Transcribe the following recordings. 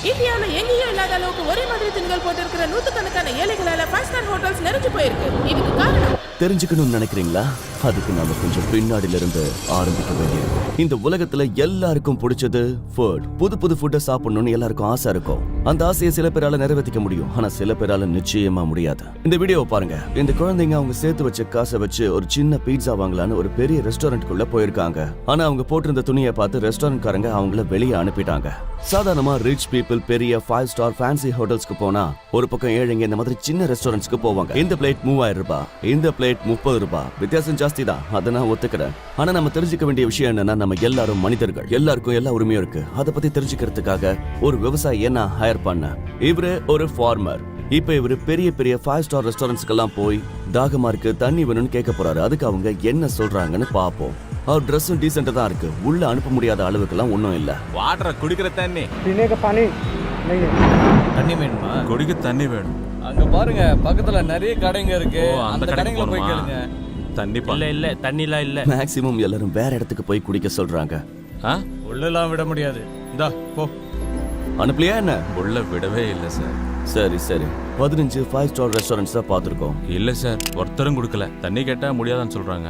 இந்தியாவுல எங்கேயும் இல்லாத அளவுக்கு ஒரே மாதிரி திண்கள் போட்டிருக்கிற நூத்துக்கணக்கான ஏழைகளால 5 ஸ்டார் ஹோட்டல்ஸ் நிறைஞ்சு போயிருக்கு. இதுக்கு காரணம் தெரிஞ்சுக்கணும்னு நினைக்கிறீங்களா? அதுக்கு நாம கொஞ்சம் பின்னாடில இருந்து ஆரம்பிக்க வேண்டியிருக்கும். இந்த உலகத்துல எல்லாருக்கும் பிடிச்சது ஃபுட். புது புது ஃபுட்டை சாப்பிடணும்னு எல்லாருக்கும் ஆசை இருக்கும். அந்த ஆசையை சில பேரால நிறைவேற்றிக்க முடியும், ஆனா சில பேரால நிச்சயமா முடியாது. இந்த வீடியோவை பாருங்க. இந்த குழந்தைங்க அவங்க சேர்த்து வச்ச காசை வச்சு ஒரு சின்ன பீட்சா வாங்கலான்னு ஒரு பெரிய ரெஸ்டாரண்ட்குள்ள போயிருக்காங்க. ஆனா அவங்க போட்டிருந்த துணியை பார்த்து ரெஸ்டாரண்ட்காரங்க அவங்கள வெளியே அனுப்பிட்டாங்க. சாதாரணமா ரிச் பீப்புள் பெரிய 5 ஸ்டார் ஃபேன்சி ஹோட்டல்ஸ்க்கு போனா ஒரு பக்கம் ஏழைங்க இந்த மாதிரி சின்ன ரெஸ்டாரண்ட்ஸ்க்கு போவாங்க. இந்த பிளேட் 3000 ரூபாய், இந்த பிளேட் 30 ரூபாய். வித்தியாசம் ஜாஸ்தி தான், அதை நான் ஒத்துக்கிறேன். ஆனா நம்ம தெரிஞ்சுக்க வேண்டிய விஷயம் என்னன்னா, நம்ம எல்லாரும் மனிதர்கள், எல்லாருக்கும் எல்லா உரிமையும் இருக்கு. அதை பத்தி தெரிஞ்சுக்கிறதுக்காக ஒரு விவசாயியை நான் ஹையர் பண்ணேன். இவரு ஒரு ஃபார்மர். இப்ப இவரு பெரிய பெரிய 5 ஸ்டார் ரெஸ்டாரண்ட்ஸ்க்கெல்லாம் போய் தாகமா இருக்கு, தண்ணி வேணும்னு கேட்க போறாரு. அதுக்கு அவங்க என்ன சொல்றாங்கன்னு பாப்போம். அவர் ட்ரெஸ்ஸும் டீசெண்டா தான் இருக்கு. உள்ள அனுப்ப முடியாத அளவுக்குலாம் ஒன்றும் இல்ல. வாட்டர் குடிக்கிற தண்ணி, தண்ணி வேணுமா? குடிக்க தண்ணி வேணும். அங்க பாருங்க, பக்கத்துல நிறைய கடைங்க இருக்கு. அந்த கடைங்கள போய் கேளுங்க. தண்ணி இல்ல தண்ணிலாம் இல்ல. மேக்ஸிமம் எல்லாரும் வேற இடத்துக்கு போய் குடிக்க சொல்றாங்க. உள்ளெல்லாம் விட முடியாது. இந்தா போ. அனுப்பலையா என்ன? உள்ள விடவே இல்லை சார். சரி சரி, 15 5 ஸ்டார் ரெஸ்டாரண்ட்ஸ் தான் பார்த்துருக்கோம். இல்ல சார், ஒருத்தரும் குடுக்கல. தண்ணி கேட்டா முடியாதான்னு சொல்றாங்க.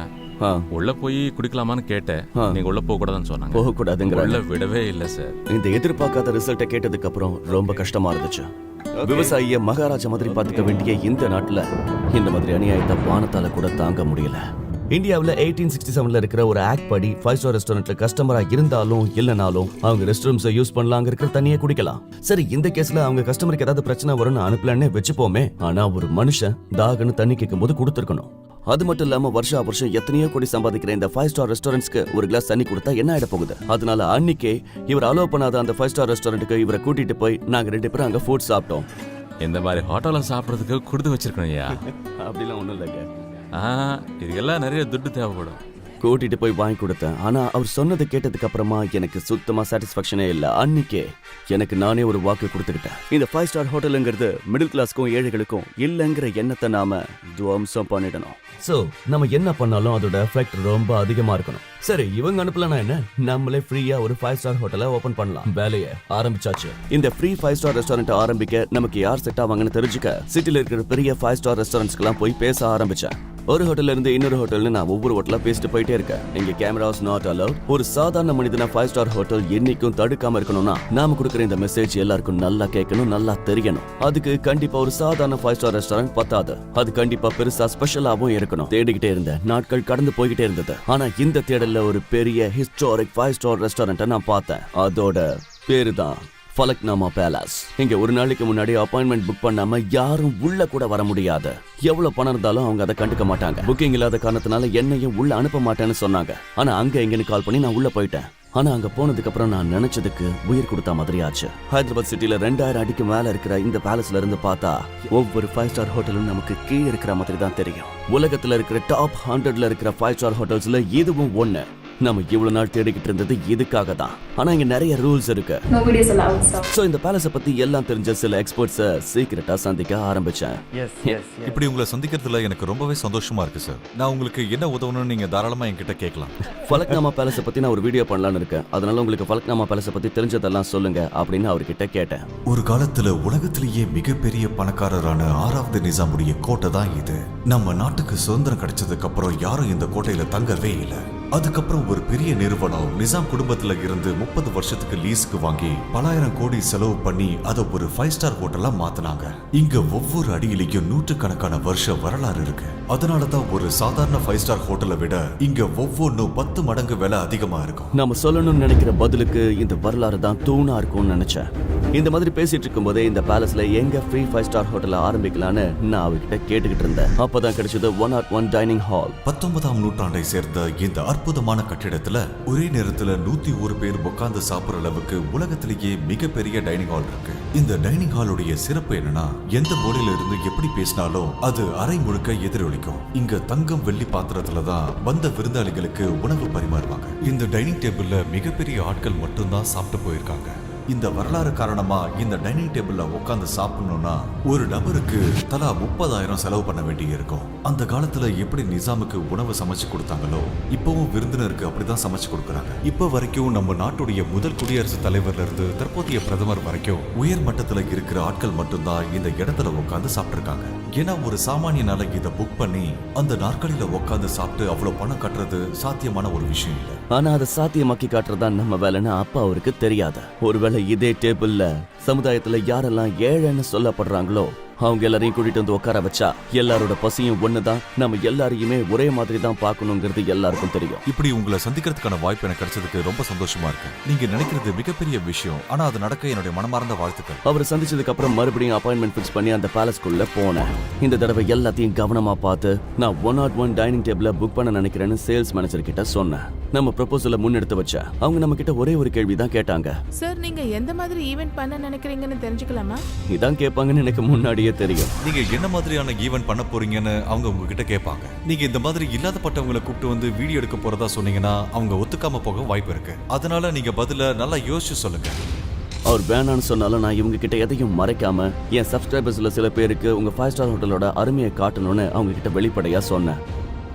உள்ள போய் குடிக்கலாமான்னு கேட்டேன். நீங்க உள்ள போக கூடாதுன்னு சொன்னாங்க. போக கூடாதுங்கிற உள்ள விடவே இல்ல சார். இந்த எதிர்பார்க்காத ரிசல்ட்டை கேட்டதுக்கு அப்புறம் ரொம்ப கஷ்டமா இருந்துச்சு. விவசாயிய மகாராஜா மாதிரி பார்த்துக்க வேண்டிய இந்த நாட்டுல இந்த மாதிரி அநியாயத்தை வானத்தால கூட தாங்க முடியல. இந்தியாவில் 1867 இருக்கிற ஒரு ஆக்ட் படி 5 ஸ்டார் ரெஸ்டாரண்ட்ல கஸ்டமரா இருந்தாலும் இல்லனாலும் அவங்க ரெஸ்ட் ரூம்ஸை யூஸ் பண்ணலாம், இருக்கிற தண்ணியை குடிக்கலாம். சரி, இந்த கேஸ்ல அவங்க கஸ்டமருக்கு ஏதாவது பிரச்சனை வரும்னு அனுப்பலன்னு வச்சுப்போமே. ஆனா ஒரு மனுஷன் தாகன்னு தண்ணி கேட்கும் போது கொடுத்துருக்கணும். அது மட்டும் இல்லாம வருஷம் எத்தனையோ கோடி சம்பாதிக்கிற இந்த 5 ஸ்டார் ரெஸ்டாரண்ட்ஸ்க்கு ஒரு கிளாஸ் தண்ணி கொடுத்தா என்ன ஆயிட போகுது? அதனால அன்னைக்கே இவர் அலோவ் பண்ணாத அந்த 5 ஸ்டார் ரெஸ்டாரண்ட்டுக்கு இவரை கூட்டிட்டு போய் நாங்க 2 பேரும் அங்க ஃபுட் சாப்பிட்டோம். இந்த மாதிரி ஹோட்டல்ல சாப்பிட்றதுக்கு கொடுத்து வச்சிருக்கணும் ஐயா. அப்படிலாம் ஒண்ணும் இல்லைங்க. இதுக்கெல்லாம் நிறைய துட்டு தேவைப்படும். கூட்டிட்டு போய் வாங்கி கொடுத்தேன். ஆனா அவர் சொன்னதை கேட்டதுக்கு அப்புறமா எனக்கு சுத்தமா சாட்டிஸ்பாக்சனே இல்ல. அன்னைக்கே எனக்கு நானே ஒரு வாக்கு கொடுத்துக்கிட்டேன். இந்த 5 ஸ்டார் ஹோட்டலுங்கிறது மிடில் கிளாஸ்க்கும் ஏழைகளுக்கும் இல்லைங்கிற எண்ணத்தை நாம துவம்சம் பண்ணிடணும். சோ நம்ம என்ன பண்ணாலும் அதோட எஃபெக்ட் ரொம்ப அதிகமா இருக்கணும். சரி, இவங்க அனுப்பலனா என்ன, நம்மளே ஃப்ரீயா ஒரு 5 ஸ்டார் ஹோட்டலை ஓபன் பண்ணலாம். வேலையை ஆரம்பிச்சாச்சு. இந்த ஃப்ரீ 5 ஸ்டார் ரெஸ்டாரண்ட் ஆரம்பிக்க நமக்கு யார் செட் ஆவாங்கன்னு தெரிஞ்சுக்க சிட்டில இருக்கிற பெரிய 5 ஸ்டார் ரெஸ்டாரண்ட்ஸ்க்கெல்லாம் போய் பேச ஆரம்பிச்சேன். ஒரு ஹோட்டல்ல இருந்து இன்னொரு ஹோட்டல்னு நான் ஒவ்வொரு ஹோட்டலா பேசிட்டு போயிட்டே இருக்கேன். இங்க கேமராஸ் நாட் அலவுட். ஒரு சாதாரண மனிதனா 5 ஸ்டார் ஹோட்டல் என்னைக்கும் தடுக்காம இருக்கணும்னா நாம கொடுக்குற இந்த மெசேஜ் எல்லாருக்கும் நல்லா கேட்கணும், நல்லா தெரியணும். அதுக்கு கண்டிப்பா ஒரு சாதாரண 5 ஸ்டார் ரெஸ்டாரண்ட் பத்தாது. அது கண்டிப்பா பெருசா ஸ்பெஷலாவும் இருக்கணும். தேடிக்கிட்டே இருந்தேன். நாட்கள் கடந்து போய்கிட்டே இருந்தது. ஆனா இந்த தேடல்ல ஒரு பெரிய ஹிஸ்டாரிக் 5 ஸ்டார் ரெஸ்டாரண்ட்டை நான் பார்த்தேன். அதோட பேரு தான் ஃபலக்னாமா பேலஸ். இங்க ஒரு நாளைக்கு முன்னாடி அப்பாயின்மெண்ட் புக் பண்ணாம யாரும் உள்ள கூட வர முடியாது. எவ்வளவு பணம் இருந்தாலும் அவங்க அதை கண்டுக்க மாட்டாங்க. புக்கிங் இல்லாத காரணத்தினால என்னையும் உள்ள அனுப்ப மாட்டேன்னு சொன்னாங்க. ஆனா அங்க எங்கன்னு கால் பண்ணி நான் உள்ள போயிட்டேன். ஆனா அங்க போனதுக்கு அப்புறம் நான் நினைச்சதுக்கு உயிர் கொடுத்த மாதிரி ஆச்சு. ஹைதராபாத் சிட்டில 2000 அடிக்கு மேல இருக்கிற இந்த பேலஸ்ல இருந்து பார்த்தா ஒவ்வொரு 5 ஸ்டார் ஹோட்டலும் நமக்கு கீழே இருக்கிற மாதிரி தான் தெரியும். உலகத்துல இருக்கிற டாப் 100ல இருக்கிற 5 ஸ்டார் ஹோட்டல்ஸ்ல இதுவும் ஒண்ணு. நம்ம இவ்வளவு நாள் தேடிக்கிட்டு இருந்தது இதுக்காக தான். ஆனா இங்க நிறைய ரூல்ஸ் இருக்கு. சோ இந்த பேலஸ பத்தி எல்லாம் தெரிஞ்ச சில எக்ஸ்பர்ட்ஸ சீக்கிரட்டா சந்திக்க ஆரம்பிச்சேன். இப்படி உங்களை சந்திக்கிறதுல எனக்கு ரொம்பவே சந்தோஷமா இருக்கு சார். நான் உங்களுக்கு என்ன உதவணும்னு நீங்க தாராளமா என்கிட்ட கேட்கலாம். ஃபலக்னாமா பேலஸ பத்தி நான் ஒரு வீடியோ பண்ணலாம்னு இருக்கேன். அதனால உங்களுக்கு ஃபலக்னாமா பேலஸ பத்தி தெரிஞ்சதெல்லாம் சொல்லுங்க அப்படின்னு அவர்கிட்ட கேட்டேன். ஒரு காலத்துல உலகத்திலேயே மிகப்பெரிய பணக்காரரான 6வது நிசாமுடைய கோட்டை தான் இது. நம்ம நாட்டுக்கு சுதந்திரம் கிடைச்சதுக்கு அப்புறம் யாரும் இந்த கோட்டையில தங்கவே இல்லை. அதுக்கப்புறம் ஒரு பெரிய நிறுவனம் நிசாம் குடும்பத்துல இருந்து 30 வருஷத்துக்கு லீஸுக்கு வாங்கி பலாயிரம் கோடி செலவு பண்ணி அதை ஒரு 5 ஸ்டார் ஹோட்டலா மாத்தினாங்க. இங்க ஒவ்வொரு அடியிலையும் நூற்றுக்கணக்கான வருஷ வரலாறு இருக்கு. அதனாலதான் ஒரு சாதாரண 5 ஸ்டார் ஹோட்டலை விட இங்க ஒவ்வொன்றும் 10 மடங்கு விலை அதிகமா இருக்கும். நாம சொல்லணும்னு நினைக்கிற பதிலுக்கு இந்த வரலாறு தான் தூணா இருக்கும்னு நினைச்சேன். இந்த மாதிரி பேசிட்டு இருக்கும் போதே இந்த பேலஸ்ல எங்க ஃப்ரீ 5 ஸ்டார் ஹோட்டலை ஆரம்பிக்கலான்னு நான் அவர்கிட்ட கேட்டுக்கிட்டு இருந்தேன். அப்பதான் கிடைச்சது 101 டைனிங் ஹால். 19ஆம் நூற்றாண்டை சேர்ந்த இந்த அற்புதமான கட்டிடத்துல ஒரே நேரத்துல 101 பேர் உட்கார்ந்து சாப்பிடுற அளவுக்கு உலகத்திலேயே மிகப்பெரிய டைனிங் ஹால் இருக்கு. இந்த டைனிங் ஹாலுடைய சிறப்பு என்னன்னா, எந்த மூலையில இருந்து எப்படி பேசினாலும் அது அரை முழுக்க எதிரொலிக்கும். இங்க தங்கம் வெள்ளி பாத்திரத்துலதான் வந்த விருந்தாளிகளுக்கு உணவு பரிமாறுவாங்க. இந்த டைனிங் டேபிள்ல மிகப்பெரிய ஆட்கள் மட்டும்தான் சாப்பிட்டு போயிருக்காங்க. இந்த வரலாறு காரணமா இந்த டைனிங் டேபிள்ல உட்கார்ந்து சாப்பிடணும்னா ஒரு நபருக்கு தலா 30,000 செலவு பண்ண வேண்டி இருக்கும். அந்த காலத்துல எப்படி நிசாமுக்கு உணவு சமைச்சு கொடுத்தாங்களோ இப்பவும் விருந்தினருக்கு அப்படிதான் சமைச்சு கொடுக்கறாங்க. இப்ப வரைக்கும் நம்ம நாட்டுடைய முதல் குடியரசுத் தலைவர்ல இருந்து தற்போதைய பிரதமர் வரைக்கும் உயர் மட்டத்துல இருக்கிற ஆட்கள் மட்டும்தான் இந்த இடத்துல உட்கார்ந்து சாப்பிட்டிருக்காங்க. ஏன்னா ஒரு சாமானியனால இதை புக் பண்ணி அந்த நாற்காலியில உட்கார்ந்து சாப்பிட்டு அவ்வளவு பணம் கட்டுறது சாத்தியமான ஒரு விஷயம் இல்ல. ஆனா அதை சாத்தியமாக்கி காட்டுறதா நம்ம வேலைன்னு அப்பா அவருக்கு தெரியாது. ஒருவேளை இதே டேபிள்ல சமுதாயத்துல யாரெல்லாம் ஏழைன்னு சொல்லப்படுறாங்களோ அவங்க எல்லாரையும் கூட்டிட்டு வந்து உட்கார வச்சா எல்லாரோட பசியும் ஒண்ணுதான், நம்ம எல்லாரையுமே ஒரே மாதிரி தான் பார்க்கணுங்கிறது எல்லாருக்கும் தெரியும். இப்படி உங்களை சந்திக்கிறதுக்கான வாய்ப்பு எனக்கு கிடைச்சதுக்கு ரொம்ப சந்தோஷமா இருக்கு. நீங்க நினைக்கிறது மிகப்பெரிய விஷயம், ஆனா அது நடக்க என்னுடைய மனமார்ந்த வாழ்த்துக்கள். அவரை சந்திச்சதுக்கு அப்புறம் மறுபடியும் அப்பாயின்மெண்ட் ஃபிக்ஸ் பண்ணி அந்த பேலஸ்குள்ள போனேன். இந்த தடவை எல்லாத்தையும் கவனமா பார்த்து நான் 101 டைனிங் டேபிள புக் பண்ண நினைக்கிறேன்னு சேல்ஸ் மேனேஜர் கிட்ட சொன்னேன். நம்ம ப்ரொபோசலை முன்னெடுத்து வச்சா அவங்க நம்ம கிட்ட ஒரே ஒரு கேள்வி தான் கேட்டாங்க. சார், நீங்க எந்த மாதிரி ஈவென்ட் பண்ண நினைக்கிறீங்கன்னு தெரிஞ்சுக்கலாமா? இதான் கேட்பாங்கன்னு எனக்கு முன்னாடியே தெரியும். நீங்க என்ன மாதிரியான ஈவென்ட் பண்ண போறீங்கன்னு அவங்க உங்ககிட்ட கேட்பாங்க. நீங்க இந்த மாதிரி இல்லாதப்பட்டவங்களை கூப்பிட்டு வந்து வீடியோ எடுக்க போறதா சொன்னீங்கன்னா அவங்க ஒத்துக்காம போக வாய்ப்பு இருக்கு. அதனால நீங்க பதில நல்லா யோசிச்சு சொல்லுங்க. அவர் வேணான்னு சொன்னாலும் நான் இவங்க கிட்ட எதையும் மறைக்காம என் சப்ஸ்கிரைபர்ஸ்ல சில பேருக்கு உங்க 5 ஸ்டார் ஹோட்டலோட அருமையை காட்டணும்னு அவங்க கிட்ட வெளிப்படையா சொன்னேன்.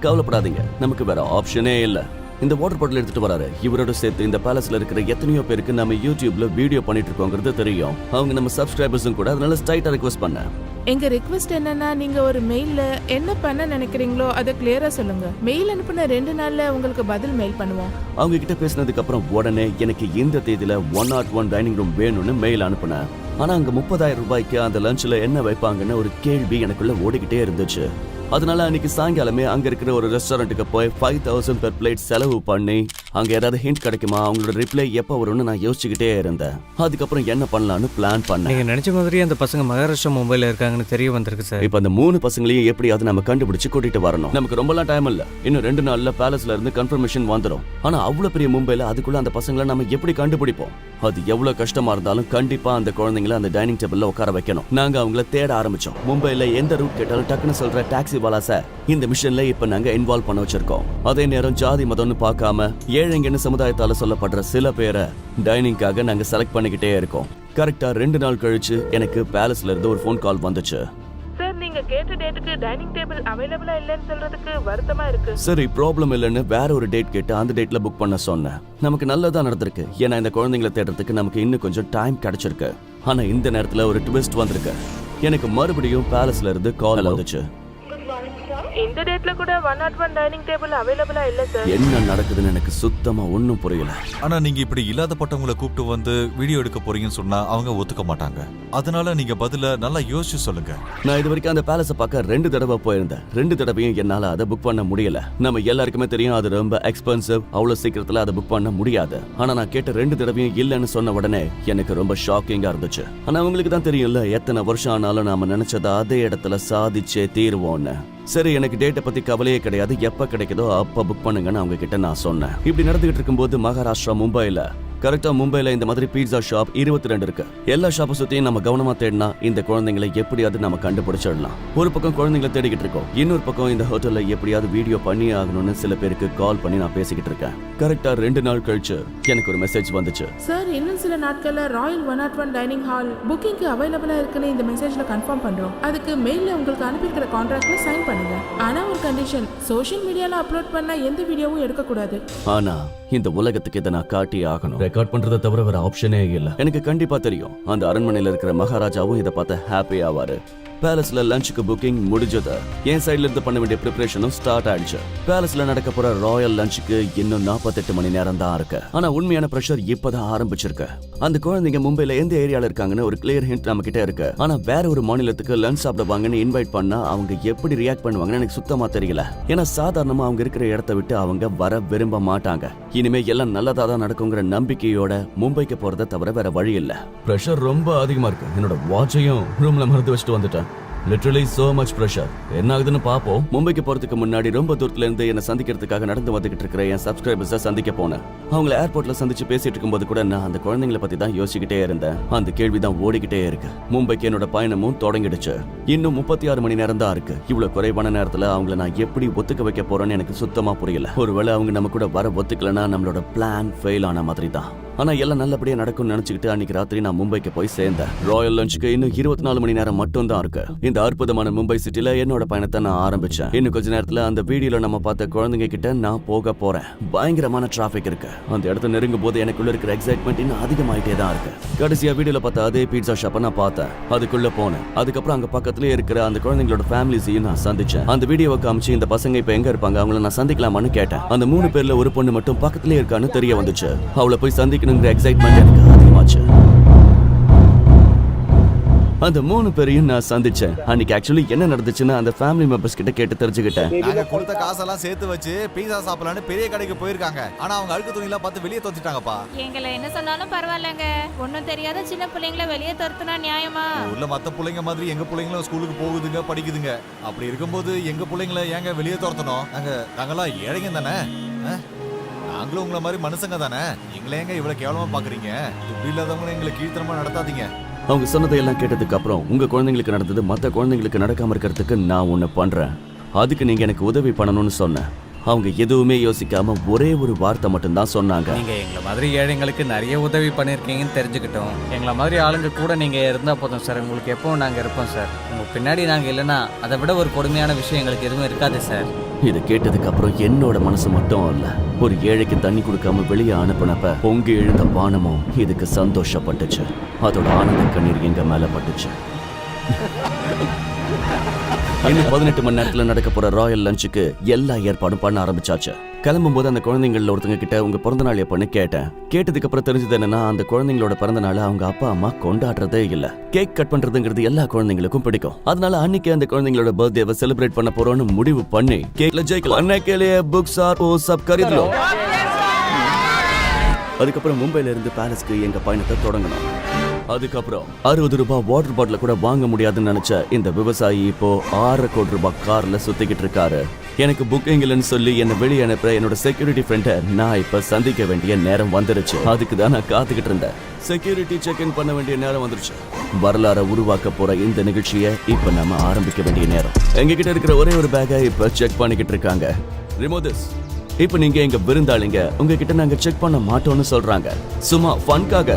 கவலைப்படாதீங்க, நமக்கு வேற ஆப்ஷனே இல்ல. இந்த வாட்டர் பாட்டில் எடுத்துட்டு வராரு. இவரோட சேர்த்து இந்த பேலஸ்ல இருக்கிற எத்தனையோ பேருக்கு நம்ம யூடியூப்ல வீடியோ பண்ணிட்டு இருக்கோங்கிறது தெரியும். அவங்க நம்ம சப்ஸ்கிரைபர்ஸும் கூட, அதனால ஸ்ட்ரைட்டா ரிக்வெஸ்ட் பண்ணேன். எங்க ரிக்வெஸ்ட் என்னன்னா, நீங்க ஒரு மெயில்ல என்ன பண்ண நினைக்கிறீங்களோ அதை கிளியரா சொல்லுங்க. மெயில் அனுப்புன 2 நாள்ல உங்களுக்கு பதில் மெயில் பண்ணுவோம். அவங்க கிட்ட பேசினதுக்கு அப்புறம் உடனே எனக்கு இந்த தேதியில 101 டைனிங் ரூம் வேணும்னு மெயில் அனுப்புனேன். ஆனா அங்க 30,000 ரூபாய்க்கு அந்த லஞ்ச்ல என்ன வைப்பாங்கன்னு ஒரு கேள்வி எனக்குள்ள ஓடிக்கிட்டே இருந்துச்சு. அதனால அன்னைக்கு சாயங்காலமே அங்க இருக்கிற ஒரு ரெஸ்டாரண்ட்டுக்கு போய் 5,000 பெர் பிளேட் செலவு பண்ணி அங்க ஏதாவது ஹிண்ட் கிடைக்குமா, அவங்களோட ரிப்ளை எப்ப வரும்னு நான் யோசிச்சுக்கிட்டே இருந்தேன். அதுக்கப்புறம் என்ன பண்ணலாம்னு பிளான் பண்ணேன். நீங்க நினைச்ச மாதிரி அந்த பசங்க மகாராஷ்டிரா மும்பைல இருக்காங்கன்னு தெரிய வந்திருக்கு சார். இப்ப அந்த 3 பசங்களையும் எப்படியாவது நம்ம கண்டுபிடிச்சு கூட்டிட்டு வரணும். நமக்கு ரொம்பலாம் டைம் இல்ல, இன்னும் 2 நாள்ல பேலஸ்ல இருந்து கன்ஃபர்மேஷன் வந்துடும். ஆனா அவ்வளவு பெரிய மும்பைல அதுக்குள்ள அந்த பசங்களை நம்ம எப்படி கண்டுபிடிப்போம்? அது எவ்வளவு கஷ்டமா இருந்தாலும் கண்டிப்பா அந்த குழந்தைங்களை அந்த டைனிங் டேபிள்ல உட்கார வைக்கணும். நாங்க அவங்கள தேட ஆரம்பிச்சோம். மும்பைல எந்த ரூட் கேட்டாலும் டக்குன்னு சொல்ற டாக்ஸி வாலாஸ இந்த மிஷன்ல இப்ப நாங்க இன்வால்வ் பண்ண வச்சிருக்கோம். அதே நேரம் ஜாதி மதம்னு பார்க்காம ஏழைங்கன்னு சமுதாயத்தால சொல்லப்படுற சில பேரை டைனிங்காக நாங்க செலக்ட் பண்ணிக்கிட்டே இருக்கோம். கரெக்டா 2 நாள் கழிச்சு எனக்கு பேலஸ்ல இருந்து ஒரு ஃபோன் கால் வந்துச்சு. சார், நீங்க கேட்ட டேட்டுக்கு டைனிங் டேபிள் அவைலபிளா இல்லன்னு சொல்றதுக்கு வருத்தமா இருக்கு. சரி, ப்ராப்ளம் இல்லைன்னு வேற ஒரு டேட் கேட்டு அந்த டேட்ல புக் பண்ண சொன்னேன். நமக்கு நல்லதா நடந்திருக்கு. ஏன்னா இந்த குழந்தைங்களை தேடுறதுக்கு நமக்கு இன்னும் கொஞ்சம் டைம் கிடைச்சிருக்கு. ஆனா இந்த நேரத்துல ஒரு ட்விஸ்ட் வந்திருக்கு. எனக்கு மறுபடியும் பேலஸ்ல இருந்து கால் வந்துச்சு. இந்த டேட்ல கூட 101 டைனிங் டேபிள் அவைலபிளா இல்ல சார். என்ன நடக்குதுன்னு எனக்கு சுத்தமா ஒண்ணும் புரியல. ஆனா நீங்க இப்படி இல்லாதப்பட்டவங்களை கூப்பிட்டு வந்து வீடியோ எடுக்க போறீங்கன்னு சொன்னா அவங்க ஒத்துக்க மாட்டாங்க. அதனால நீங்க பதில நல்லா யோசிச்சு சொல்லுங்க. நான் இது வரைக்கும் அந்த பேலஸை பார்க்க 2 தடவை போயிருந்தேன். 2 தடவையும் என்னால அதை புக் பண்ண முடியல. நம்ம எல்லாருக்குமே தெரியும் அது ரொம்ப எக்ஸ்பென்சிவ், அவ்வளவு சீக்கிரத்துல அதை புக் பண்ண முடியாது. ஆனா நான் கேட்ட 2 தடவையும் இல்லைன்னு சொன்ன உடனே எனக்கு ரொம்ப ஷாக்கிங்கா இருந்துச்சு. ஆனா அவங்களுக்கு தான் தெரியும்ல, எத்தனை வருஷம் ஆனாலும் நாம நினைச்சதை அதே இடத்துல சாதிச்சே தீருவோம்னு. சரி, எனக்கு டேட்டை பத்தி கவலையே கிடையாது, எப்ப கிடைக்குதோ அப்ப புக் பண்ணுங்கன்னு அவங்க கிட்ட நான் சொன்னேன். இப்படி நடந்துகிட்டு இருக்கும்போது மகாராஷ்டிரா மும்பைல கரெக்டா மும்பைல இந்த மாதிரி பீட்சா ஷாப் 22 இருக்கு. எல்லா ஷாப்பை சுத்தியும் நம்ம கவனமா தேடினா இந்த குழந்தைங்களை எப்படியாவது நம்ம கண்டுபிடிச்சிடலாம். ஒரு பக்கம் குழந்தைங்களை தேடிக்கிட்டு இருக்கோம், இன்னொரு பக்கம் இந்த ஹோட்டல்ல எப்படியாவது வீடியோ பண்ணி ஆகணும்னு சில பேருக்கு கால் பண்ணி நான் பேசிக்கிட்டு இருக்கேன். கரெக்டா 2 நாள் கழிச்சு எனக்கு ஒரு மெசேஜ் வந்துச்சு. சார், இன்னும் சில நாட்கள்ல ராயல் 101 டைனிங் ஹால் புக்கிங்க்கு அவைலபிளா இருக்குன்னு இந்த மெசேஜ்ல கன்ஃபார்ம் பண்றோம். அதுக்கு மெயில்ல உங்களுக்கு அனுப்பியிருக்கிற கான்ட்ராக்ட்ல சைன் பண்ணுங்க. ஆனா ஒரு கண்டிஷன், சோஷியல் மீடியால அப்லோட் பண்ண எந்த வீடியோவும் எடுக்க கூடாது. ஆனா இந்த உலகத்துக்கு இதை நான் காட்டி ஆகணும். ரெக்கார்ட் பண்றதை தவிர வேற ஆப்ஷனே இல்ல. எனக்கு கண்டிப்பா தெரியும் அந்த அரண்மனையில இருக்கிற மகாராஜாவும் இதை பார்த்து ஹாப்பி ஆவாரு. பேலஸ்ல லஞ்சுக்கு புக்கிங் முடிஞ்சது. என் சைட்ல இருந்து பண்ண வேண்டிய ப்ரிப்பரேஷனும் ஸ்டார்ட் ஆயிடுச்சு. பேலஸ்ல நடக்க போற ராயல் லஞ்சுக்கு இன்னும் 48 மணி நேரம் தான் இருக்கு. ஆனா உண்மையான பிரஷர் இப்பதான் ஆரம்பிச்சிருக்கு. அந்த குழந்தைங்க மும்பைல எந்த ஏரியால இருக்காங்கன்னு ஒரு கிளியர் ஹிண்ட் நம்ம கிட்ட இருக்கு. ஆனா வேற ஒரு மாநிலத்துக்கு லஞ்ச் சாப்பிடுவாங்கன்னு இன்வைட் பண்ணா அவங்க எப்படி ரியாக்ட் பண்ணுவாங்கன்னு எனக்கு சுத்தமா தெரியல. ஏன்னா சாதாரணமா அவங்க இருக்கிற இடத்தை விட்டு அவங்க வர விரும்ப மாட்டாங்க. இனிமே எல்லாம் நல்லதா தான் நடக்குங்கிற நம்பிக்கையோட மும்பைக்கு போறதை தவிர வேற வழி இல்ல. பிரஷர் ரொம்ப அதிகமா இருக்கு. என்னோட வாட்சையும் ரூம்ல மறந்து வச்சுட்டு வந்துட்டேன். Literally so much pressure. என்ன ஆகுதுன்னு பாப்போம். மும்பைக்கு போறதுக்கு முன்னாடி ரொம்ப தூரத்துல இருந்து என்ன சந்திக்கிறதுக்காக நடந்து வந்துகிட்டு இருக்கிற என் சப்ஸ்கிரைபர்ஸை சந்திக்க போனேன். அவங்கள ஏர்போர்ட்ல சந்திச்சு பேசிட்டு இருக்கும்போது கூட நான் அந்த குழந்தைங்களை பத்தி தான் யோசிச்சுக்கிட்டே இருந்தேன். அந்த கேள்விதான் ஓடிக்கிட்டே இருக்கு. மும்பைக்கு என்னோட பயணமும் தொடங்கிடுச்சு. இன்னும் 36 மணி நேரம் தான் இருக்கு. இவ்வளவு குறைவான நேரத்துல அவங்கள நான் எப்படி ஒத்துக்க வைக்க போறேன்னு எனக்கு சுத்தமா புரியல. ஒருவேளை அவங்க நம்ம கூட வர ஒத்துக்கலன்னா நம்மளோட பிளான் ஃபெயில் ஆன மாதிரி தான். ஆனா எல்லாம் நல்லபடியா நடக்கும்னு நினைச்சுக்கிட்டு அன்னைக்கு ராத்திரி நான் மும்பைக்கு போய் சேர்ந்தேன். ராயல் லஞ்சுக்கு இன்னும் 24 மணி நேரம் மட்டும் தான் இருக்கு. இந்த அற்புதமான மும்பை சிட்டில என்னோட பயணத்தை நான் ஆரம்பிச்சேன். இன்னும் கொஞ்ச நேரத்துல அந்த வீடியோல நம்ம பார்த்த குழந்தைங்க கிட்ட நான் போக போறேன். பயங்கரமான டிராபிக் இருக்கு. அந்த இடத்த நெருங்கும் போது எனக்குள்ள இருக்கிற எக்ஸைட்மெண்ட் இன்னும் அதிகமாயிட்டே தான் இருக்கு. கடைசியா வீடியோல பார்த்த அதே பீட்சா ஷாப்பை நான் பார்த்தேன். அதுக்குள்ள போனேன். அதுக்கப்புறம் அங்க பக்கத்துலயே இருக்கிற அந்த குழந்தைங்களோட ஃபேமிலிஸையும் நான் சந்திச்சேன். அந்த வீடியோவை காமிச்சு இந்த பசங்க இப்ப எங்க இருப்பாங்க, அவங்கள நான் சந்திக்கலாமான்னு கேட்டேன். அந்த 3 பேர்ல ஒரு பொண்ணு மட்டும் பக்கத்துலயே இருக்கான்னு தெரிய வந்துச்சு. அவளை போய் சந்திக்கணுங்கிற எக்ஸைட்மெண்ட் எனக்கு அதிகமாச்சு. அந்த 3 பேரையும் நான் சந்திச்சேன். அன்னைக்கு ஆக்சுவலி என்ன நடந்துச்சுன்னா அந்த ஃபேமிலி மெம்பர்ஸ் கிட்ட கேட்டு தெரிஞ்சுக்கிட்டேன். நாங்க கொடுத்த காசெல்லாம் சேர்த்து வச்சு பீஸா சாப்பிடலான்னு பெரிய கடைக்கு போயிருக்காங்க. ஆனா அவங்க அழுக்கு துணியெல்லாம் பார்த்து வெளியே தோத்திட்டாங்கப்பா. எங்களை என்ன சொன்னாலும் பரவாயில்லங்க. ஒன்னும் தெரியாத சின்ன பிள்ளைங்களை வெளியே துரத்துனா நியாயமா? ஊர்ல மத்த பிள்ளைங்க மாதிரி எங்க பிள்ளைங்களும் ஸ்கூலுக்கு போகுதுங்க, படிக்குதுங்க. அப்படி இருக்கும்போது எங்க பிள்ளைங்களை ஏங்க வெளியே துரத்தணும்? நாங்கெல்லாம் ஏழைங்க தானே. நாங்களும் உங்களை மாதிரி மனுஷங்க தானே. எங்களை ஏங்க இவ்வளவு கேவலமா பாக்குறீங்க? இப்படி இல்லாதவங்களும் எங்களை கீழ்த்தரமா நடத்தாதீங்க. அவங்க சொன்னதையெல்லாம் கேட்டதுக்கு அப்புறம் உங்க குழந்தைங்களுக்கு நடந்தது மற்ற குழந்தைங்களுக்கு நடக்காம இருக்கிறதுக்கு நான் ஒண்ணு பண்றேன். அதுக்கு நீங்க எனக்கு உதவி பண்ணணும்னு சொன்னேன். அவங்க எதுவுமே யோசிக்காம ஒரே ஒரு வார்த்தை மட்டும் தான் சொன்னாங்க. நீங்க எங்களை மாதிரி ஏழைங்களுக்கு நிறைய உதவி பண்ணிருக்கீங்கன்னு தெரிஞ்சுக்கிட்டோம். எங்களை மாதிரி ஆளுங்க கூட நீங்க இருந்தா போதும் சார். உங்களுக்கு எப்பவும் நாங்க இருப்போம் சார். உங்க பின்னாடி நாங்க இல்லைன்னா அதை விட ஒரு கொடுமையான விஷயம் எங்களுக்கு எதுவும் இருக்காது சார். இதை கேட்டதுக்கு அப்புறம் என்னோட மனசு மட்டும் இல்ல, ஒரு ஏழைக்கு தண்ணி கொடுக்காம வெளியே அனுப்பினப்ப பொங்கி எழுந்த வானமும் இதுக்கு சந்தோஷப்பட்டுச்சு. அதோட ஆனந்த கண்ணீர் எங்க மேல பட்டுச்சு. இன்னும் 18 மணி நேரத்துல நடக்க போற ராயல் லஞ்சுக்கு எல்லா ஏற்பாடும் பண்ண ஆரம்பிச்சாச்சு. கிளம்பும் போது அந்த குழந்தைங்கள ஒருத்தங்க கிட்ட உங்க பிறந்த நாள் எப்பன்னு கேட்டேன். கேட்டதுக்கு அப்புறம் தெரிஞ்சது என்னன்னா அந்த குழந்தைங்களோட பிறந்த நாளை அவங்க அப்பா அம்மா கொண்டாடுறதே இல்ல. கேக் கட் பண்றதுங்கிறது எல்லா குழந்தைங்களுக்கும் பிடிக்கும். அதனால அன்னைக்கு அந்த குழந்தைங்களோட பர்த்டேவை செலிப்ரேட் பண்ண போறோம்னு முடிவு பண்ணி கேக்ல ஜெயிக்கலாம். அன்னைக்கேலே புக்ஸ் ஆர் ஓ சப் கரிதலோ. அதுக்கப்புறம் மும்பைல இருந்து பாரிஸ்க்கு எங்க பயணத்தை தொடங்கணும். அதுக்கப்புறம் 60 ரூபாய் வாட்டர் பாட்டில கூட வாங்க முடியாதுன்னு நினைச்ச இந்த விவசாயி இப்போ 6 கோடி ரூபாய் கார்ல சுத்திக்கிட்டு இருக்காரு. எனக்கு புக்கிங் இல்லைன்னு சொல்லி என்ன வெளியே அனுப்புற என்னோட செக்யூரிட்டி ஃப்ரெண்டை நான் இப்ப சந்திக்க வேண்டிய நேரம் வந்துருச்சு. அதுக்கு தான் நான் காத்துக்கிட்டு இருந்தேன். செக்யூரிட்டி செக் இன் பண்ண வேண்டிய நேரம் வந்துருச்சு. வரலாறை உருவாக்க போற இந்த நிகழ்ச்சியை இப்ப நம்ம ஆரம்பிக்க வேண்டிய நேரம். எங்க கிட்ட இருக்கிற ஒரே ஒரு பேக்கை இப்ப செக் பண்ணிக்கிட்டு இருக்காங்க. Remove this. இப்ப நீங்க எங்க விருந்தாளிங்க, உங்ககிட்ட நாங்க செக் பண்ண மாட்டோம்னு சொல்றாங்க. சும்மா ஃபன்காக.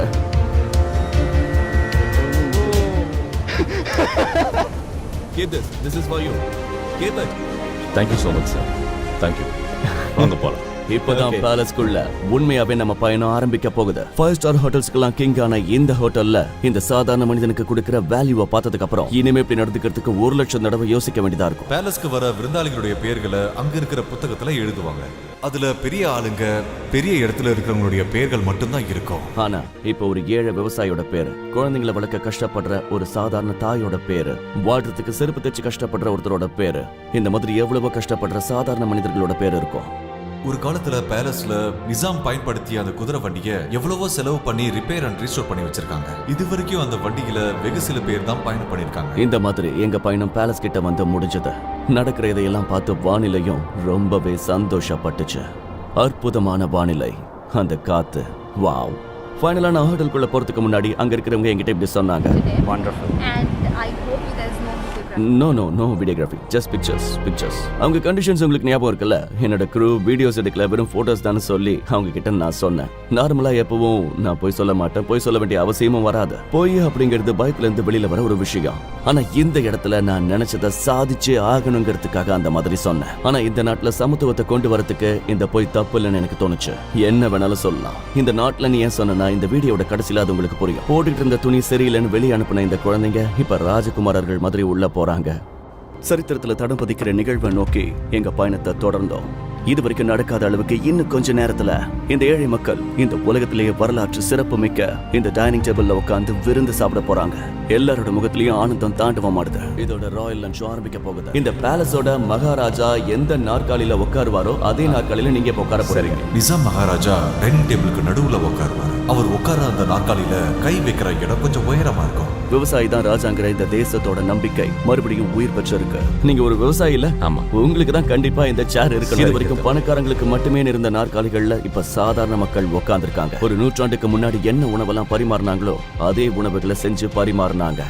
Keep this. This is for you. Keep it. Thank you so much, sir. Thank you. வாங்க போலாம். இப்பதான் பேலஸ்குள்ள உண்மையாவே நம்ம பயணம் ஆரம்பிக்க போகுது. 5 ஸ்டார் ஹோட்டல்ஸ்க்கெல்லாம் கிங்கான இந்த ஹோட்டல்ல இந்த சாதாரண மனிதனுக்கு கொடுக்கிற வேல்யூவை பார்த்ததுக்கு அப்புறம் இனிமே இப்படி நடந்துக்கிறதுக்கு 1 லட்சம் தடவை யோசிக்க வேண்டியதா இருக்கும். பேலஸ்க்கு வர விருந்தாளிகளுடைய பெயர்களை அங்க இருக்கிற புத்தகத்துல எழுதுவாங்க. அதுல பெரிய ஆளுங்க, பெரிய இடத்துல இருக்கிறவங்களுடைய பெயர்கள் மட்டும்தான் இருக்கும். ஆனா இப்ப ஒரு ஏழை விவசாயியோட பேரு, குழந்தைங்களை வளர்க்க கஷ்டப்படுற ஒரு சாதாரண தாயோட பேரு, வாழ்றதுக்கு செருப்பு தைச்சு கஷ்டப்படுற ஒருத்தரோட பேரு, இந்த மாதிரி எவ்வளவோ கஷ்டப்படுற சாதாரண மனிதர்களோட பேர் இருக்கும். ஒரு காலத்துல பேலஸ்ல நிசாம் பயன்படுத்திய அந்த குதிரை வண்டியை எவ்வளவோ செலவு பண்ணி ரிப்பேர் அண்ட் ரீஸ்டோர் பண்ணி வச்சிருக்காங்க. இது வரைக்கும் அந்த வண்டியில வெகு சில பேர் தான் பயணம் பண்ணிருக்காங்க. இந்த மாதிரி எங்க பயணம் பேலஸ் கிட்ட வந்து முடிஞ்சது. நடக்கிற இதையெல்லாம் பார்த்து வானிலையும் ரொம்பவே சந்தோஷப்பட்டுச்சு. அற்புதமான வானிலை, அந்த காத்து, வாவ். ஃபைனலா நான் ஹோட்டலுக்குள்ள போறதுக்கு முன்னாடி அங்க இருக்கிறவங்க என்கிட்ட இப்படி சொன்னாங்க. No videography, just pictures. அவங்க கண்டிஷன்ஸ் உங்களுக்கு ஞாபகம் இருக்குல்ல? என்னோட க்ரூ வீடியோஸ் எடுக்கல, வெறும் போட்டோஸ் தான் சொல்லி அவங்க கிட்ட நான் சொன்னேன். நார்மலா எப்பவும் நான் போய் சொல்ல மாட்டேன், போய் சொல்ல வேண்டிய அவசியமும் வராது. போய் அப்படிங்கிறது பயத்துல இருந்து வெளியில வர ஒரு விஷயம். ஆனா இந்த இடத்துல நான் நினைச்சதை சாதிச்சே ஆகணுங்கிறதுக்காக அந்த மாதிரி சொன்னேன். ஆனா இந்த நாட்டுல சமத்துவத்தை கொண்டு வரதுக்கு இந்த போய் தப்பு இல்லைன்னு எனக்கு தோணுச்சு. என்ன வேணாலும் சொல்லலாம். இந்த நாட்டுல நீ ஏன் சொன்னா இந்த வீடியோட கடைசியில அது உங்களுக்கு புரியும். போட்டுட்டு இருந்த துணி சரியில்லைன்னு வெளியே அனுப்பின இந்த குழந்தைங்க இப்ப ராஜகுமாரர்கள் மாதிரி உள்ள போறாங்க. சரித்திரத்துல தடம் பதிக்கிற நிகழ்வை நோக்கி எங்க பயணத்தை தொடர்ந்தோம். இது வரைக்கும் நடக்காத அளவுக்கு இன்னும் கொஞ்ச நேரத்துல இந்த ஏழை மக்கள் இந்த உலகத்திலேயே வரலாற்று சிறப்பு மிக்க இந்த டைனிங் டேபிள்ல உட்கார்ந்து விருந்து சாப்பிட போறாங்க. எல்லாரோட முகத்திலயும் ஆனந்தம் தாண்டவமாடுது. இதோட ராயல் லஞ்ச் ஆரம்பிக்க போகுது. இந்த பேலஸோட மகாராஜா எந்த நாற்காலியில உட்காருவாரோ அதே நாற்காலியில நீங்க இப்ப உட்கார போறீங்க. நிசாம் மகாராஜா டைனிங் டேபிளுக்கு நடுவுல உட்காருவார். அவர் உட்கார அந்த நாற்காலியில கை வைக்கிற இடம் கொஞ்சம் உயரமா இருக்கும். விவசாயி தான் ராஜாங்கிற இந்த தேசத்தோட நம்பிக்கை மறுபடியும் உயிர் பெற்றிருக்கு. நீங்க ஒரு விவசாயி இல்ல? ஆமா. உங்களுக்கு தான் கண்டிப்பா இந்த சேர் இருக்கு. இது வரைக்கும் பணக்காரங்களுக்கு மட்டுமே இருந்த நாற்காலிகள்ல இப்ப சாதாரண மக்கள் உட்கார்ந்துருக்காங்க. ஒரு நூற்றாண்டுக்கு முன்னாடி என்ன உணவெல்லாம் பரிமாறினாங்களோ அதே உணவுகளை செஞ்சு பரிமாறினாங்க.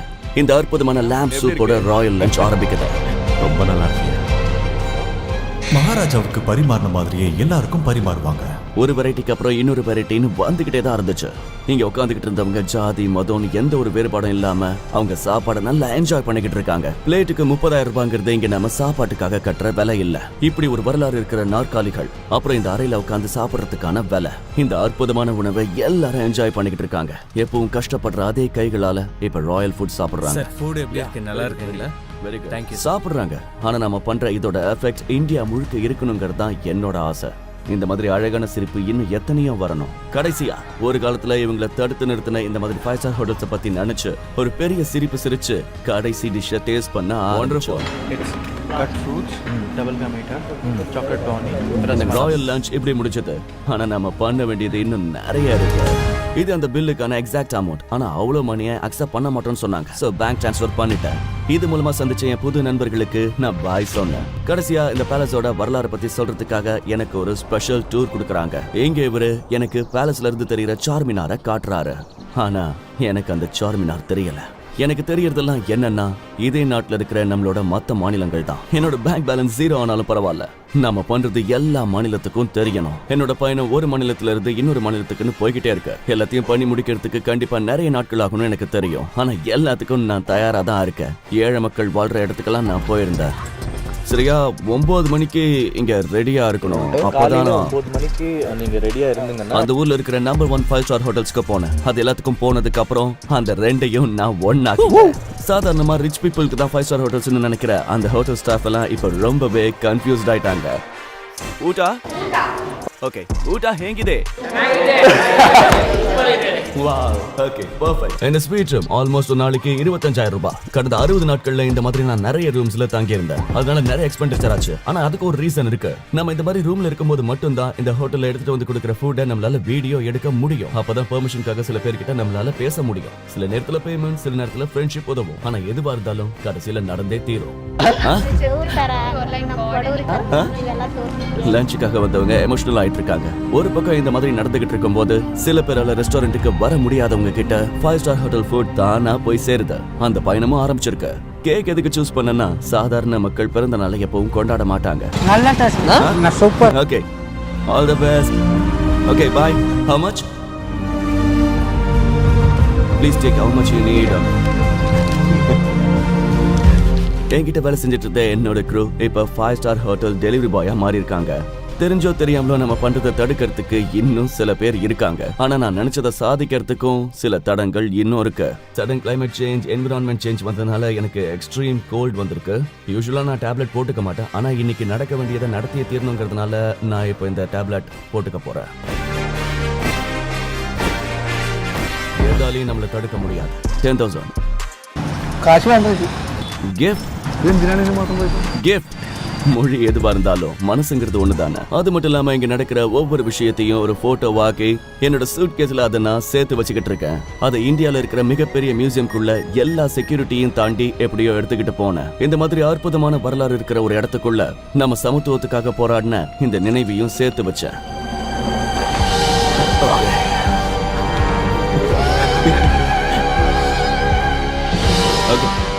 இந்த அற்புதமான லேம்ப் சூப்போட ராயல் லஞ்ச் ஆரம்பிக்குது. ரொம்ப நல்லா இருக்கு. மகாராஜாவுக்கு பரிமாறின மாதிரியே எல்லாருக்கும் பரிமாறுவாங்க. ஒரு வெரைட்டிக்கு அப்புறம் இன்னொரு வெரைட்டின்னு வந்துகிட்டே தான் இருந்துச்சு. இங்க உட்காந்துக்கிட்டு இருந்தவங்க ஜாதி மதம் எந்த ஒரு வேறுபாடும் இல்லாம அவங்க சாப்பாடை நல்லா என்ஜாய் பண்ணிக்கிட்டு இருக்காங்க. பிளேட்டுக்கு 30,000 ரூபாங்கிறது இங்க நம்ம சாப்பாட்டுக்காக கட்டுற விலை இல்ல. இப்படி ஒரு வரலாறு இருக்கிற நாற்காலிகள், அப்புறம் இந்த அறையில உட்காந்து சாப்பிடறதுக்கான விலை. இந்த அற்புதமான உணவை எல்லாரும் என்ஜாய் பண்ணிக்கிட்டு இருக்காங்க. எப்பவும் கஷ்டப்படுற அதே கைகளால இப்ப ராயல் ஃபுட் சாப்பிடுறாங்க. சார் ஃபுட் எப்படி இருக்கு? நல்லா இருக்குங்களா? Very good. தேங்க்யூ. சாப்பிடுறாங்க. ஆனா நம்ம பண்ற இதோட எஃபெக்ட் இந்தியா முழுக்க இருக்கணுங்கிறது தான் என்னோட ஆசை. இந்த மாதிரி அழகான சிரிப்பு இன்னும் எத்தனையோ வரணும். கடைசியா ஒரு காலத்துல இவங்களை தடுத்து நிறுத்தின இந்த மாதிரி 5 ஸ்டார் ஹோட்டல்ஸ் பத்தி நினைச்சு ஒரு பெரிய சிரிப்பு சிரிச்சு கடைசி டிஷ்ஷை டேஸ்ட் பண்ண ஆரம்பிச்சோம். ராயல் லஞ்ச் இப்படி முடிச்சது. ஆனா நம்ம பண்ண வேண்டியது இன்னும் நிறைய இருக்கு. இது அந்த பில்லுக்கான எக்ஸாக்ட் அமௌண்ட். ஆனா அவ்வளவு மணியை அக்செப்ட் பண்ண மாட்டோம்னு சொன்னாங்க. சோ பேங்க் ட்ரான்ஸ்ஃபர் பண்ணிட்டேன். இது மூலமா சந்திச்ச என் புது நண்பர்களுக்கு நான் பாய் சொன்னேன். கடைசியா இந்த பேலஸோட வரலாறு பத்தி சொல்றதுக்காக எனக்கு ஒரு ஸ்பெஷல் டூர் கொடுக்கறாங்க. எங்க இவரு எனக்கு பேலஸ்ல இருந்து தெரியற சார்மினாரை காட்டுறாரு. ஆனா எனக்கு அந்த சார்மினார் தெரியல. எனக்கு தெரியறதெல்லாம் என்னன்னா இதே நாட்டுல இருக்கிற நம்மளோட மத்த மாநிலங்கள் தான். என்னோட பேங்க் பேலன்ஸ் 0 ஆனாலும் பரவாயில்ல, நம்ம பண்றது எல்லா மாநிலத்துக்கும் தெரியணும். என்னோட பயணம் ஒரு மாநிலத்துல இருந்து இன்னொரு மாநிலத்துக்குன்னு போய்கிட்டே இருக்கு. எல்லாத்தையும் பண்ணி முடிக்கிறதுக்கு கண்டிப்பா நிறைய நாட்கள் ஆகணும்னு எனக்கு தெரியும். ஆனா எல்லாத்துக்கும் நான் தயாரா தான் இருக்கேன். ஏழை மக்கள் வாழ்ற இடத்துக்கெல்லாம் நான் போயிருந்தேன். சரியா 9 மணிக்கு இங்க ரெடியா இருக்கணும். அப்பதான் 9 மணிக்கு நீங்க ரெடியா இருந்தீங்கன்னா அந்த ஊர்ல இருக்கிற நம்பர் 1 5 ஸ்டார் ஹோட்டல்ஸ்க்கு போனேன். அது எல்லாத்துக்கும் போனதுக்கு அப்புறம் அந்த ரெண்டையும் நான் ஒண்ணாக்கிட்டேன். சாதாரணமா ரிச் பீப்புளுக்கு தான் 5 ஸ்டார் ஹோட்டல்ஸ்னு நினைக்கிற அந்த ஹோட்டல் ஸ்டாஃப் எல்லாம் இப்ப ரொம்பவே கன்ஃபியூஸ்ட் ஆயிட்டாங்க. ஊட்டா ஓகே, ஊட்டா ஹேங்கிதே. Wow, okay, perfect. இந்த ஸ்வீட் ரூம் ஆல்மோஸ்ட் ஒரு நாளைக்கு 25,000 ரூபாய். கடந்த 60 நாட்கள்ல இந்த மாதிரி நான் நிறைய ரூம்ஸ்ல தங்கி இருந்தேன். அதனால நிறைய எக்ஸ்பெண்டிச்சர் ஆச்சு. ஆனா அதுக்கு ஒரு ரீசன் இருக்கு. நம்ம இந்த மாதிரி ரூம்ல இருக்கும்போது மட்டும் தான் இந்த ஹோட்டல்ல எடுத்துட்டு வந்து கொடுக்கிற ஃபுட்டை நம்மளால வீடியோ எடுக்க முடியும். அப்பதான் பெர்மிஷனுக்காக சில பேர்கிட்ட நம்மளால பேச முடியும். சில நேரத்துல பேமெண்ட், சில நேரத்துல ஃப்ரெண்ட்ஷிப் உதவும். ஆனா எதுவா இருந்தாலும் கடைசியில நடந்தே தீரும். லஞ்சுக்காக வந்தவங்க எமோஷனல் ஆயிட்டு இருக்காங்க. ஒரு பக்கம் இந்த மாதிரி நடந்துகிட்டு இருக்கும் போது சில பேரால ரெஸ்டாரண்ட்டுக்கு வர முடியாதவங்க கிட்ட 5 ஸ்டார் ஹோட்டல் ஃபுட் தானா போய் சேருது. அந்த பயணமும் ஆரம்பிச்சிருக்கு. கேக் எதுக்கு சூஸ் பண்ணனா சாதாரண மக்கள் பிறந்த நாளை எப்பவும் கொண்டாட மாட்டாங்க. நல்லா taste super. Okay, all the best. Okay, bye. How much? Please take how much you need. என்கிட்ட வேலை செஞ்சுட்டு இருந்த என்னோட க்ரூ இப்ப 5 ஸ்டார் ஹோட்டல் டெலிவரி பாயா மாறி இருக்காங்க. தெரிஞ்சோ தெரியாமலோ நம்ம பண்றதை தடுக்கிறதுக்கு இன்னும் சில பேர் இருக்காங்க. ஆனா நான் நினைச்சதை சாதிக்கிறதுக்கும் சில தடங்கள் இன்னும் இருக்கு. Sudden climate change, environment change வந்ததுனால எனக்கு எக்ஸ்ட்ரீம் கோல்ட் வந்திருக்கு. யூஸ்வலா நான் டேப்லெட் போட்டுக்க மாட்டேன். ஆனா இன்னைக்கு நடக்க வேண்டியதை நடத்திய தீரணுங்கிறதுனால நான் இப்போ இந்த டேப்லெட் போட்டுக்க போறேன். எதாலையும் நம்மளை தடுக்க முடியாது. 10,000 காசு வந்துச்சு. Gift gift. மொழி எதுவா இருந்தாலும் மனசுங்கிறது ஒண்ணுதானே. அது மட்டும் இல்லாம இங்க நடக்கிற ஒவ்வொரு விஷயத்தையும் ஒரு போட்டோவாக்கி என்னோட சூட்கேஸ்ல அதை நான் சேர்த்து வச்சுக்கிட்டு இருக்கேன். அதை இந்தியால இருக்கிற மிகப்பெரிய மியூசியம்குள்ள எல்லா செக்யூரிட்டியும் தாண்டி எப்படியோ எடுத்துக்கிட்டு போனேன். இந்த மாதிரி அற்புதமான வரலாறு இருக்கிற ஒரு இடத்துக்குள்ள நம்ம சமத்துவத்துக்காக போராடின இந்த நினைவையும் சேர்த்து வச்சேன்.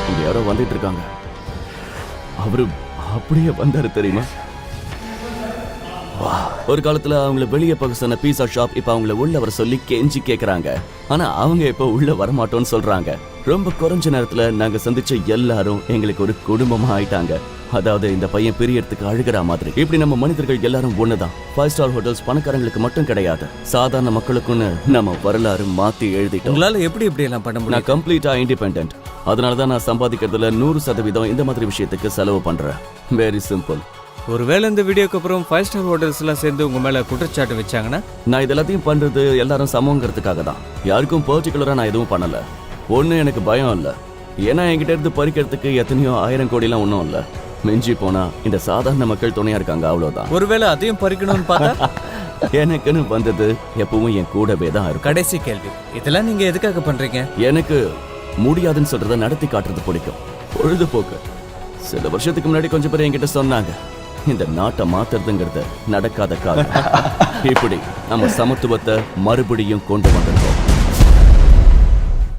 இங்க யாரோ வந்துட்டு இருக்காங்க. அவரு அப்படியே வந்தாரு தெரியுமா? ஒரு காலத்துல அவங்கள வெளியே போக சொன்ன பீஸா ஷாப் இப்ப அவங்கள உள்ள வர சொல்லி கெஞ்சி கேக்குறாங்க. ஆனா அவங்க இப்ப உள்ள வரமாட்டோம்னு சொல்றாங்க. ரொம்ப குறைஞ்ச நேரத்துல நாங்க சந்திச்ச எல்லாரும் எங்களுக்கு ஒரு குடும்பமா ஆயிட்டாங்க. அதாவது இந்த பையன் பிரியறதுக்கு அழுகிற மாதிரி. இப்படி நம்ம மனிதர்கள் எல்லாரும் ஒண்ணுதான். 5 ஸ்டார் ஹோட்டல்ஸ் பணக்காரங்களுக்கு மட்டும் கிடையாது, சாதாரண மக்களுக்குன்னு நம்ம வரலாறு மாத்தி எழுதிட்டோம். உங்களால எப்படி இப்படி எல்லாம் பண்ண முடியும்? நான் கம்ப்ளீட்டா இண்டிபெண்டன்ட். அதனாலதான் நான் சம்பாதிக்கிறதுல 100% இந்த மாதிரி விஷயத்துக்கு செலவு பண்றேன். Very simple. ஒருவேளை இந்த வீடியோக்கு அப்புறம் 5 ஸ்டார் ஹோட்டல்ஸ் எல்லாம் சேர்ந்து உங்க மேல குற்றச்சாட்டு வச்சாங்கன்னா? நான் இதெல்லாத்தையும் பண்றது எல்லாரும் சமங்கிறதுக்காக தான். யாருக்கும் பர்டிகுலரா நான் எதுவும் பண்ணல. ஒண்ணு எனக்கு பயம் இல்ல, ஏன்னா என்கிட்ட இருந்து பறிக்கிறதுக்கு எத்தனையோ 1000 கோடிலாம் ஒன்றும் இல்ல. மிஞ்சி போனா இந்த சாதாரண மக்கள் துணையா இருக்காங்க, அவ்வளவுதான். ஒருவேளை அதையும் பறிக்கணும்னு பார்த்தா? எனக்குன்னு வந்தது எப்பவும் என் கூடவே தான் இருக்கும். கடைசி கேள்வி, இதெல்லாம் நீங்க எதுக்காக பண்றீங்க? எனக்கு முடியாதுன்னு சொல்றத நடத்தி காட்டுறது பிடிக்கும், பொழுதுபோக்கு. சில வருஷத்துக்கு முன்னாடி கொஞ்சம் பேர் என்கிட்ட சொன்னாங்க, இந்த நாட்டை மாத்துறதுங்கிறது நடக்காத காலம். இப்படி நம்ம சமத்துவத்தை மறுபடியும் கொண்டு வந்திருக்கோம்.